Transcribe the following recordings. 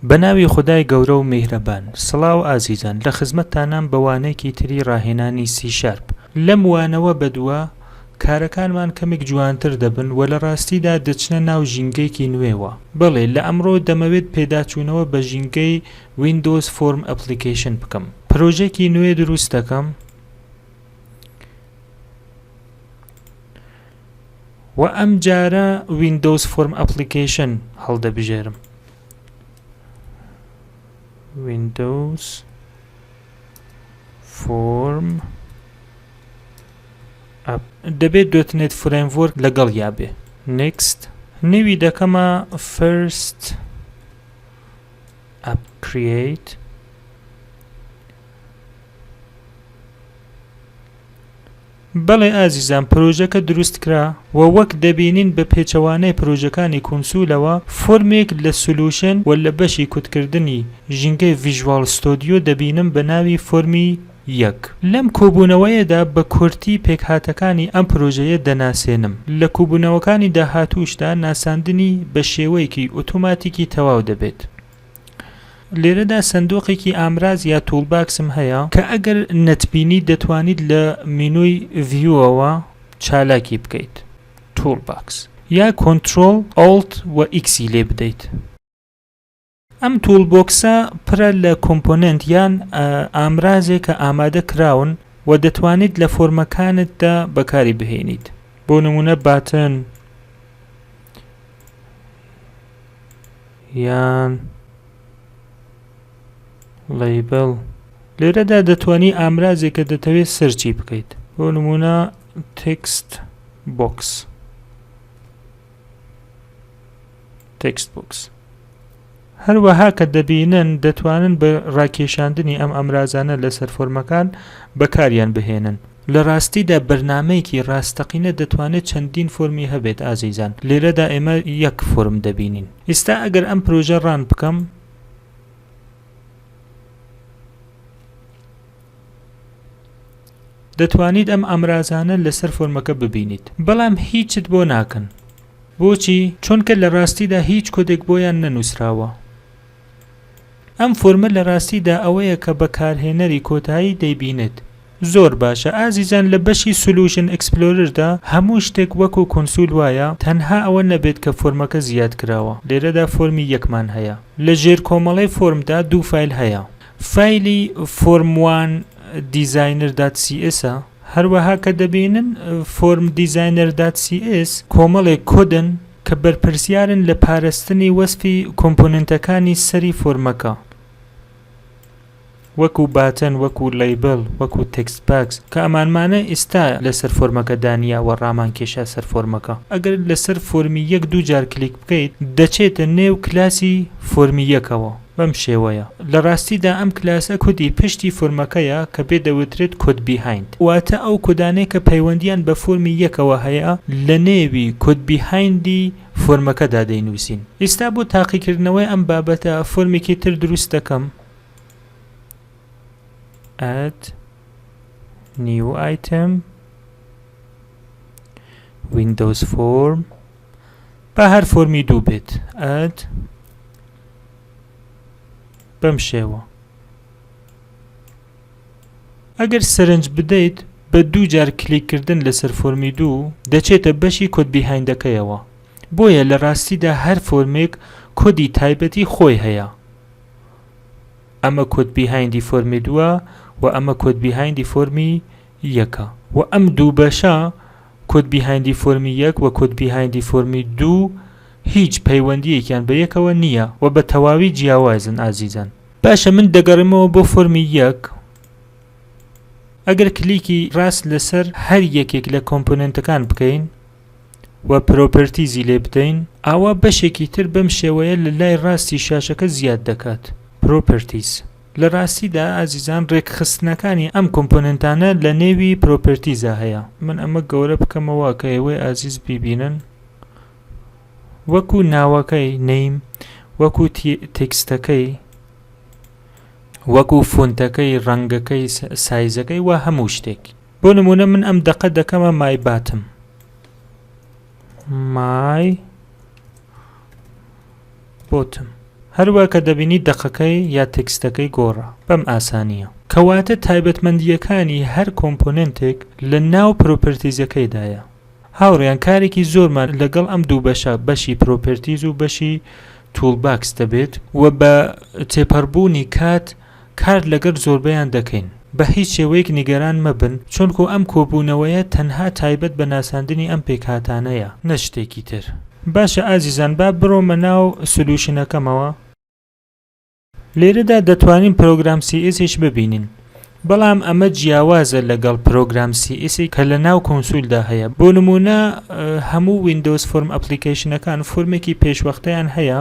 بەناوی خودای گەورە و میهرەبان. سڵاو ئازیزان، لە خزمەتتانم بەوانەیەکی تری ڕاهێنانی سی شارپ. لەم وانەوە بەدووە کارەکانمان کەمێک جوانتر دەبن و لە ڕاستیدا دەچنە ناو ژینگەیەکی نوێوە. بەڵێ لە ئەمڕۆ دەمەوێت پێداچوونەوە بە ژینگەی ویندۆز فۆرم ئەپلیکیشن بکەم. پرۆژێکی نوێ دروست دەکەم و ئەم جارە ویندۆز فۆرم ئەپلیکیشن هەڵدەبژێرم. Windows Form App دەبێت .NET Framework لەگەڵ یابێ. Next نوی دەکەمە First App Create. بەڵێ ئازیزان، پرۆژەکە دروست کرا و وەک دەبینین بە پێچەوانەی پرۆژەکانی کۆنسولەوە فۆرمێک لە سولوشن و لە بەشی کۆدکردنی ژینگەی ڤیژوال ستۆدیۆ دەبینم بە ناوی فۆرمی 1. لەم کۆبوونەوەیەدا بە کورتی پێکهاتەکانی ئەم پرۆژەیە دەناسێنم. لە کۆبوونەوەکانی داهاتووشدا ناساندنی بە شێوەیەکی ئۆتۆماتیکی تەواو دەبێت. لێرەدا سندوقێکی ئامراز یا تولباکسم هەیە کە ئەگەر نەتبینی دەتوانیت لە مینوی ڤیوەوە چالاکی بکەیت، تولباکس، یا کۆنترۆل ئالت و ئیکسی لێ بدەیت. ئەم تولبۆکسە پرە لە کۆمپۆننت یان ئامرازێک کە ئامادە کراون و دەتوانیت لە فۆرمەکانتدا بەکاری بهێنیت. بۆ نمونە باتن یان لەیبل. لێرەدا دەتوانی ئامرازێک کە دەتەوێت سەرچی بکەیت، بۆ نمونە تێکست بۆکس. هەروەها کە دەبینن دەتوانن بە ڕاکێشاندنی ئەم ئەمرازانە لەسەر فۆرمەکان بەکاریان بهێنن. لە ڕاستیدا بەرنامەیەکی ڕاستەقینە دەتوانێت چەندین فۆرمی هەبێت ئازیزان. لێرەدا ئێمە یەک فۆرم دەبینین. ئێستا ئەگەر ئەم پرۆژە ڕان بکەم، دەتوانیت ئەم ئەمرازانە لەسەر فۆرمەکە ببینیت، بەڵام هیچت بۆ ناکەن. بۆچی؟ چونکە لە ڕاستیدا هیچ کۆدێک بۆیان نەنووسراوە. ئەم فۆرمە لە ڕاستیدا ئەوەیە کە بەکارهێنەری کۆتایی دەیبینێت. زۆر باشە ئازیزان، لە بەشی سولوشن ئەکسپلۆرەردا هەموو شتێک وەکو کۆنسول وایە، تەنها ئەوە نەبێت کە فۆرمەکە زیاد کراوە. لێرەدا فۆرمی یەکمان هەیە. لە ژێر کۆمەڵەی فۆرمدا دوو فایل هەیە. فایلی فۆرم1 designer.cs هەروەها کە دەبینن فۆرم designer.cs کۆمەڵێک کۆدن کە بەرپرسیارن لە پاراستنی وەسفی کۆمپۆننتەکانی سەری فۆرمەکە، وەکو باتن، وەکو لەیبل، وەکو تێکست باکس، کە ئەمانمانە ئێستا لەسەر فۆرمەکە دانیاوە ڕامان کێشا سەر فۆرمەکە. ئەگەر لەسەر فۆرمی یەک دوو جار کلیک بکەیت دەچێتە نێو کلاسی فۆرمی یەکەوە. بەم شێوەیە لە ڕاستیدا ئەم کلاسە کۆدی پشتی فۆرمەکەیە کە پێ دەوترێت کۆد بیهایند، واتە ئەو کۆدانەی کە پەیوەندیان بە فۆرمی یەکەوە هەیە لە نێوی کۆد بیهایندی فۆرمەکەدا دەینووسین. ئێستا بۆ تاقیکردنەوەی ئەم بابەتە فۆرمێکی تر دروست دەکەم. add new item Windows Form بە هەر فۆرمی دوو بێت. add بەم شێوە. ئەگەر سەرنج بدەیت بە دوو جار کلیککردن لەسەر فۆرمی دوو دەچێتە بەشی کۆد بیهایندەکەیەوە. بۆیە لە ڕاستیدا هەر فۆرمێک کۆدی تایبەتی خۆی هەیە. ئەمە کۆد بیهایندی فۆرمی دووە و ئەمە کۆد بیهایندی فۆرمی یەکە، و ئەم دوو بەشە کۆد بیهایندی فۆرمی یەک و کۆد بیهایندی فۆرمی دوو هیچ پەیوەندیەکیان بە یەکەوە نییە و بە تەواوی جیاوازن ئازیزان. باشە، من دەگەڕمەوە بۆ فۆرمی یەک. ئەگەر کلیکی ڕاست لەسەر هەر یەکێک لە کۆمپۆننتەکان بکەین و پرۆپەرتیزی لێ بدەین، ئاوا بەشێکی تر بەم شێوەیە لە لای ڕاستی شاشەکە زیاد دەکات. پرۆپەرتیز لە ڕاستیدا ئازیزان ڕێکخستنەکانی ئەم کۆمپۆننتانە لە نێوی پرۆپەرتیزە هەیە. من ئەمە گەورە بکەمەوە کە ئێوەی ئازیز بیبینن، وەکو ناوەکەی نەیم، وەکو تێکستەکەی، وەکو فۆنتەکەی، ڕەنگەکەی، سایزەکەی و هەموو شتێک. بۆ نمونە من ئەم دەقە دەکەمە مای باتم، مای بۆتم. هەروە کە دەبینی دەقەکەی یا تێکستەکەی گۆڕە بەم ئاسانیە کەواتە تایبەتمەندیەکانی هەر کۆمپۆننتێک لە ناو پرۆپەرتیزەکەیدایە هاوڕێیان کارێکی زۆرمان لەگەڵ ئەم دوو بەشە بەشی پرۆپەرتیز و بەشی تولباکس دەبێت و بە تێپەڕبوونی کار لەگەڵ زۆربەیان دەکەین بە هیچ شێوەیەک نیگەران مەبن چونکو ئەم کۆبوونەوەیە تەنها تایبەت بە ناساندنی ئەم پێکهاتانەیە نە شتێکی تر باشە ئازیزان با بڕۆمە ناو سولوشنەکەمەوە لێرەدا دەتوانین پرۆگرام CSH ببینین بەڵام ئەمە جیاوازە لەگەڵ پرۆگرام CSH کە لە ناو کۆنسولدا هەیە بۆ نمونە هەموو ویندۆز فۆرم ئەپلیکیشنەکان فۆرمێکی پێشوەختەیان هەیە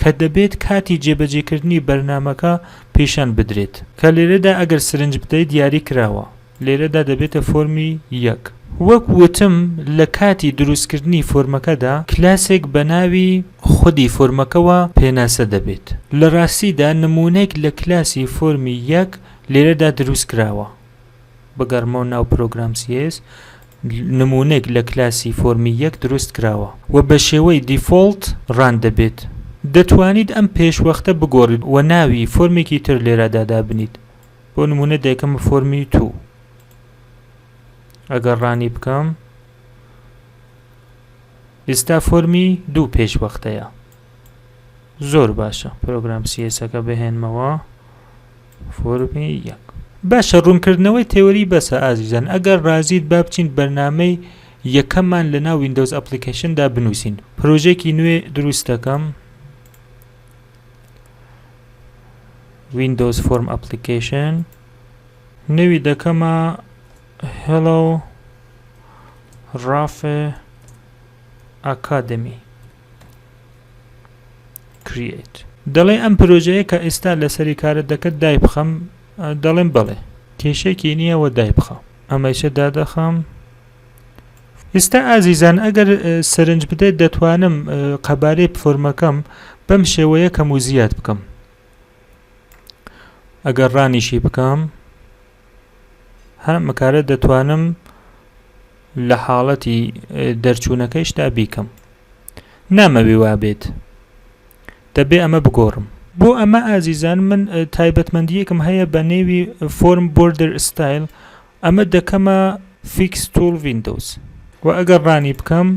کە دەبێت کاتی جێبەجێکردنی بەرنامەکە پیشان بدرێت کە لێرەدا ئەگەر سرنج بدەیت دیاری کراوە لێرەدا دەبێتە فۆرمی 1 وەک وتم لە کاتی دروستکردنی فۆرمەکەدا کلاسێک بە ناوی خودی فۆرمەکەوە پێناسە دەبێت لە ڕاستیدا نمونەیەک لە کلاسی فۆرمی 1 لێرەدا دروست کراوە بەگەڕمەوە ناو پرۆگرام CS نمونەیەک لە کلاسی فۆرمی 1 دروست کراوە و بە شێوەی دیفۆڵت ڕان دەبێت دەتوانیت ئەم پێشوەختە بگۆڕیت و ناوی فۆرمێکی تر لێرەدا دابنیت بۆ نمونە دەیکەمە فۆرمی 2 ئەگەر ڕانی بکەم ئێستا فۆرمی 2 پێشوەختەیە زۆر باشە پرۆگرام CSەکە بهێنمەوە فۆرمی 1 باشە ڕوونکردنەوەی تێوەری بەسە ئازیزان ئەگەر ڕازیت با بچین بەرنامەی یەکەممان لە ناو ویندۆز ئەپلیکیشندا بنووسین پرۆژێکی نوێ دروست دەکەم Windows Form Application نوی دەکەمە Hello Rafe Academy Create دەڵێ ئەم پرۆژەیە کە ئێستا لەسەری کارت دەکەت دای بخەم دەڵێم بڵێ کێشێکی نییەوە دای بخە ئەمەیشە دادەخەم ئێستا ئازیزان ئەگەر سەرنج بدەیت دەتوانم قەبارەی فۆرمەکەم بەم شێوەیە کەم و زیاد بکەم ئەگەر ڕانیشی بکەم هەر مەکارە دەتوانم لە حاڵەتی دەرچوونەکەیشتا بیکەم نامەوێ وابێت دەبێ ئەمە بگۆڕم بۆ ئەمە ئازیزان من تایبەتمەندیەکم هەیە بە نێوی فۆرم بۆردر ستایل ئەمە دەکەمە فیکس تول ویندۆز و ئەگەر ڕانی بکەم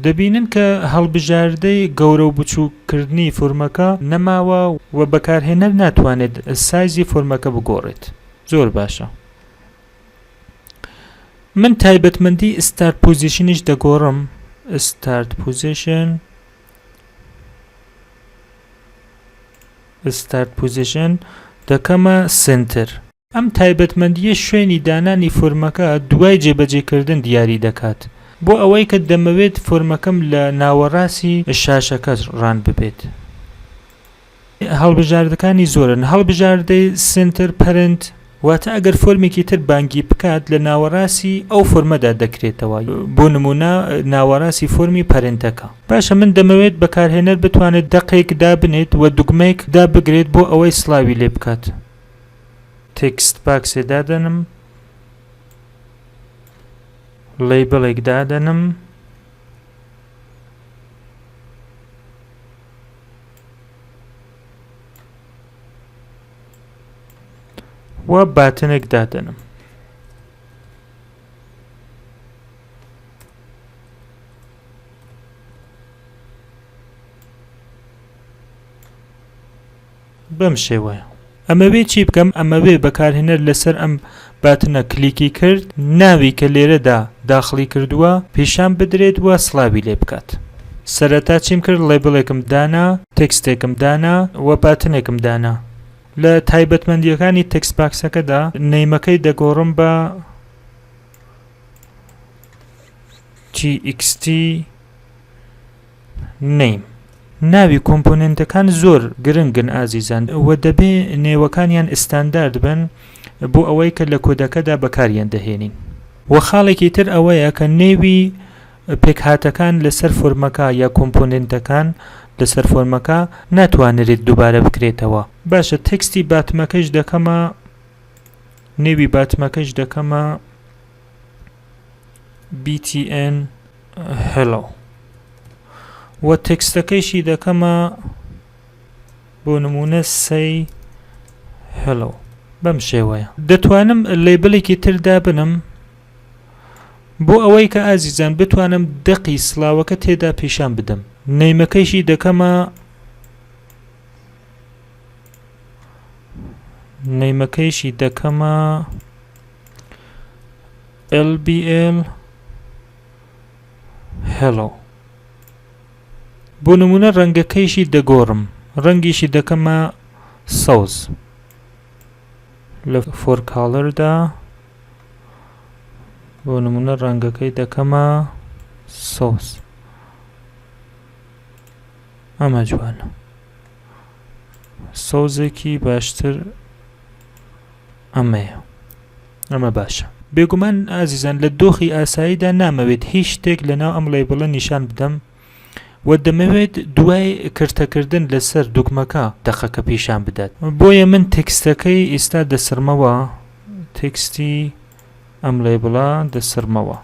دەبینن کە هەڵبژاردەی گەورە و بچووکردنی فۆرمەکە نەماوە و بەکارهێنەر ناتوانێت سایزی فۆرمەکە بگۆڕێت زۆر باشە من تایبەتمەندی start positionیش دەگۆڕم start position دەکەمە center ئەم تایبەتمەندیە شوێنی دانانی فۆرمەکە دوای جێبەجێکردن دیاری دەکات بۆ ئەوەی کە دەمەوێت فۆرمەکەم لە ناوەڕاستی شاشەکە ڕان ببێت هەڵبژاردەکانی زۆرن هەڵبژاردەی center parent واتە ئەگەر فۆرمێکی تر بانگی بکات لە ناوەڕاستی ئەو فۆرمەدا دەکرێتەوە بۆ نمونە ناوەڕاستی فۆرمی پەرنتەکە باشە من دەمەوێت بەکارهێنەر بتوانێت دەقێک دابنێت و دوگمەیەک دابگرێت بۆ ئەوەی سلاوی لێ بکات تێکست باکسێ دادەنم لەیبڵێک دادەنم و باتنێک دادەنم بەم شێوەیە ئەمەوێ چی بکەم ئەمەوێ بەکارهێنەر لەسەر ئەم باتنە کلیکی کرد ناوی کە لێرەدا داخلی کردووە پیشان بدرێت و سلاوی لێ بکات سەرەتا چیم کرد لێبڵێکم دانا تێکستێکم دانا و باتنێکم دانا لە تایبەتمەندیەکانی تێکست باکسەکەدا نەیمەکەی دەگۆڕم بە txt name ناوی کۆمپۆننتەکان زۆر گرنگن ئازیزان و دەبێ نێوەکانیان ئستاندارد بن بۆ ئەوەی کە لە کۆدەکەدا بەکاریان دەهێنین و خاڵێکی تر ئەوەیە کە نێوی پێکهاتەکان لەسەر فۆرمەکە یا کۆمپۆننتەکان لەسەر فۆرمەکە ناتوانرێت دووبارە بکرێتەوە باشە تێکستی باتمەکەش دەکەمە نێوی باتمەکەش دەکەمە btn hello و تکستەکەیشی دەکەمە بۆ نمونە say hello بەم شێوەیە. دەتوانم لێبلێکی تر دابنم بۆ ئەوەی کە ئازیزان بتوانم دەقی سڵاوەکە تێدا پیشان بدەم. نەیمەکەیشی دەکەمە LBL hello. بۆ نمونە ڕەنگەکەیشی دەگۆڕم، ڕەنگیشی دەکەمە سەوز لە for colorدا. بۆ نمونە ڕەنگەکەی دەکەمە سەوز. ئەمە جوانە، سەوزێکی باشتر ئەمەیە، ئەمە باشە. بێگومان ئازیزان لە دۆخی ئاساییدا نامەوێت هیچ شتێک لەناو ئەم لێبڵە نیشان بدەم و دەمەوێت دوای کردتەکردن لەسەر دوگمەکە دەقەکە پیشان بدات. بۆیە من تێکستەکەی ئێستا دەسرمەوە، تێکستی ئەم لێبڵە دەسرمەوە.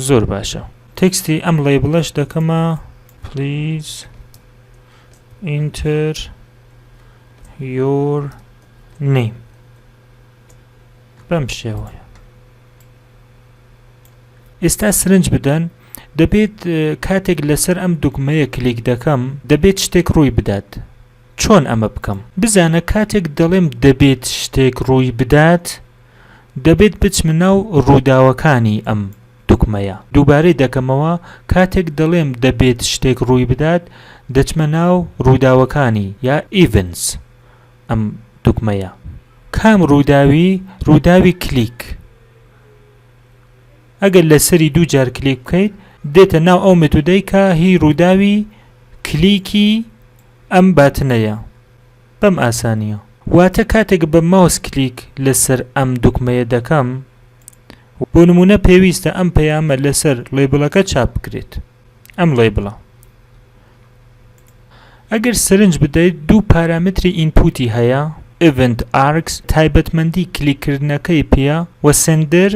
زۆر باشە. تێکستی ئەم لێبڵەش دەکەمە please enter your name بەم شێوەیە. ئێستا سرنج بدەن، دەبێت کاتێک لەسەر ئەم دوگمەیە کلیک دەکەم دەبێت شتێک ڕووی بدات. چۆن ئەمە بکەم؟ بزانە کاتێک دەڵێم دەبێت شتێک ڕووی بدات دەبێت بچمە ناو ڕووداوەکانی ئەم دوگمەیە. دووبارەی دەکەمەوە، کاتێک دەڵێم دەبێت شتێک ڕووی بدات دەچمە ناو ڕووداوەکانی یا events ئەم دوگمەیە. کام ڕووداوی کلیک. ئەگەر لەسەری دوو جار کلیک بکەیت دێتە ناو ئەو مێتۆدەی کە هی ڕووداوی کلیکی ئەم باتنەیە. بەم ئاسانیە. واتە کاتێک بە ماوس کلیک لەسەر ئەم دوگمەیە دەکەم بۆ نمونە پێویستە ئەم پەیامە لەسەر لێبڵەکە چاپ بکرێت. ئەم لێبڵە ئەگەر سرنج بدەیت دوو پارامتری ئینپوتی هەیە، event args تایبەتمەندی کلیککردنەکەی پێە و sender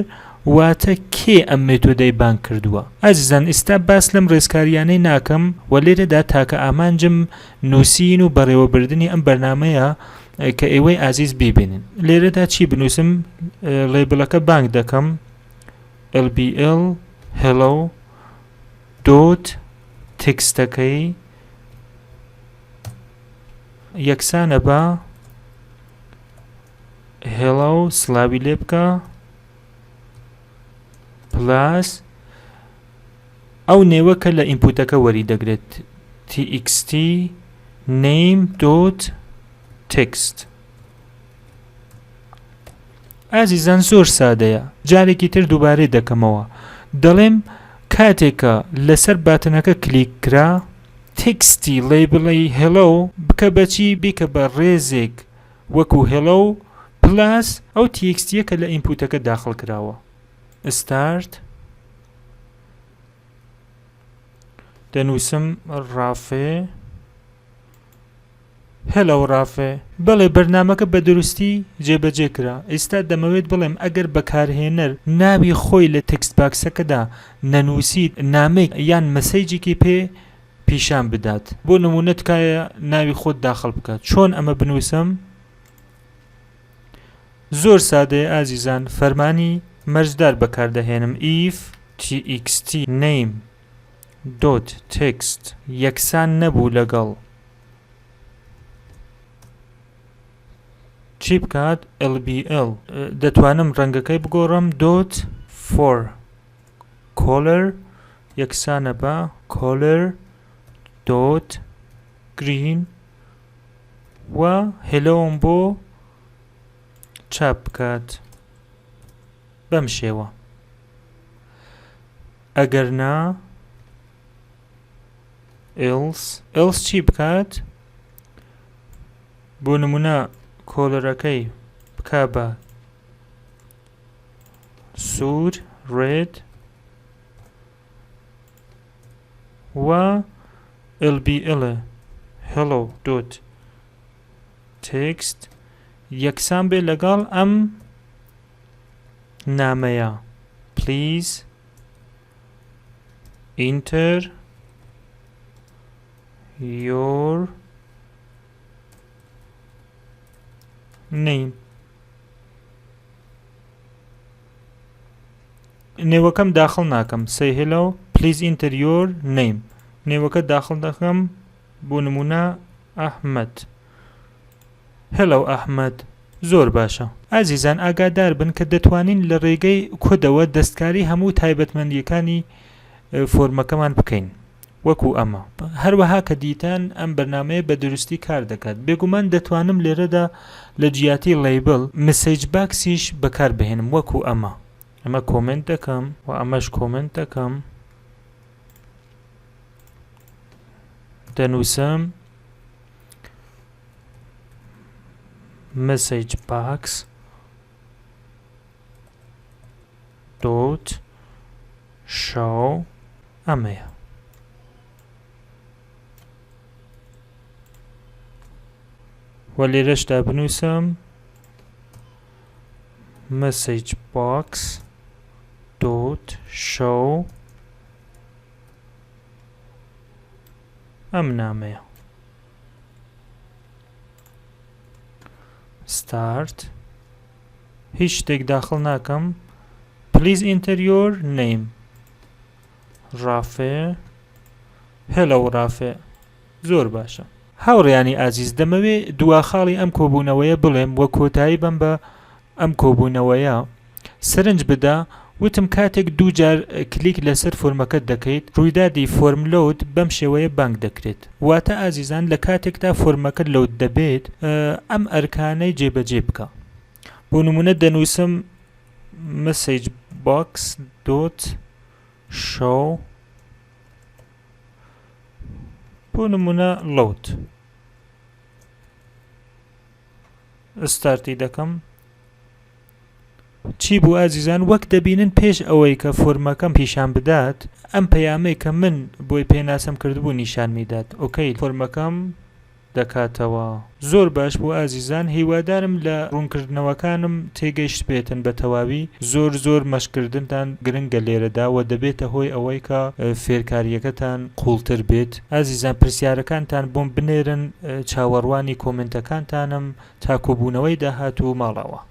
واتە کێ ئەم مێتۆدەی بان کردووە. ئازیزان ئێستا باس لەم ڕێزکاریانەی ناکەم و لێرەدا تاکە ئامانجم نووسین و بەڕێوەبردننی ئەم بەرنامەیە کە ئێوەی ئازیز بیبینن. لێرەدا چی بنووسم؟ لێبڵەکە بانگ دەکەم LBL hello dot تێکستەکەی یەکسانە بە hello سلاوی لێ بکە پلاس ئەو نێوە کە لە ئینپوتەکە وەری دەگرێت txt name dot text. ئازیزان زۆر سادەیە. جارێکی تر دووبارەی دەکەمەوە، دەڵێم کاتێکە لەسەر باتنەکە کلیک کرا تێکستی لێبڵی hello بکە بەچی بیکە بە ڕێزێک وەکو hello پلاس ئەو تێکستیە کە لە ئینپوتەکە داخل کراوە. start دەنووسم ڕافێ hello ڕافێ. بەڵێ بەرنامەکە بە دروستی جێبەجێ کرا. ئێستا دەمەوێت بڵێم ئەگەر بەکارهێنەر ناوی خۆی لە تێکست باکسەکەدا نەنووسیت نامەی یان مەسەیجێکی پێ پیشان بدات. بۆ نمونە تکایە ناوی خۆت داخل بکات. چۆن ئەمە بنووسم؟ زۆر سادەیە ئازیزان، فەرمانی مەرجدار بەکاردەهێنم if txt name dot text یەکسان نەبوو لەگەڵ چی بکات LBL دەتوانم ڕەنگەکەی بگۆڕم dot for color یەکسانە بە color dot green و helloم بۆ چاپ بکات بەم شێوە. ئەگەر نا else چی بکات؟ بۆ نمونە کۆلەرەکەی بکا بە سوور red و LBL hello dot text یەکسان بێ لەگەڵ ئەم نامەیە please enter your name. نێوەکەم داخل ناکەم. say hello please enter your name. نێوەکە داخل دەکەم بۆ نمونە ئەحمەد. hello ئەحمەد. زۆر باشە. ئازیزان ئاگادار بن کە دەتوانین لە ڕێگەی کۆدەوە دەستکاری هەموو تایبەتمەندیەکانی فۆرمەکەمان بکەین وەکو ئەمە. هەروەها کە دیتان ئەم بەرنامەیە بە دروستی کار دەکات. بێگومان دەتوانم لێرەدا لە جیاتی لیبل مسیج باکسیش بەکار بهێنم وەکو ئەمە. ئەمە کۆمنت دەکەم و ئەمەش کۆمنت دەکەم. دەنووسم message box dot show ئەمەیە. و لێرەشدا بنووسم message box dot show ئەم نامەیە. start هیچ شتێک داخل ناکەم. please enter your name. ڕافێ. hello ڕافێ. زۆر باشە. هاوڕێیانی ئازیز دەمەوێ دواخاڵی ئەم کۆبوونەوەیە بڵێم وە کۆتایی بم بە ئەم کۆبوونەوەیە سرنج بدە. وتم کاتێک دوو جار کلیک لەسەر فۆرمەکەت دەکەیت ڕوویدادی فۆرم لۆد بەم شێوەیە بانگ دەکرێت. واتە ئازیزان لە کاتێکدا فۆرمەکەت لۆد دەبێت ئەم ئەرکانەی جێبەجێ بکە. بۆ نمونە دەنووسم message box dot show بۆ نمونە لۆد. ئستارتی دەکەم. چی بوو ئازیزان وەک دەبینن پێش ئەوەی کە فۆرمەکەم پیشان بدات ئەم پەیامەی کە من بۆی پێناسم کردبوو نیشان میدات. ئۆکەی فۆرمەکەم دەکاتەوە. زۆر باش بوو ئازیزان. هیوادارم لە ڕوونکردنەوەکانم تێگەیشت بێتن بە تەواوی. زۆر مەشقکردنتان گرنگە لێرەدا و دەبێتە هۆی ئەوەی کە فێرکاریەکەتان قوڵتر بێت. ئازیزان پرسیارەکانتان بۆم بنێرن چاوەڕوانی کۆمنتەکانتانم تا کۆبوونەوەی داهاتوو ماڵەوە.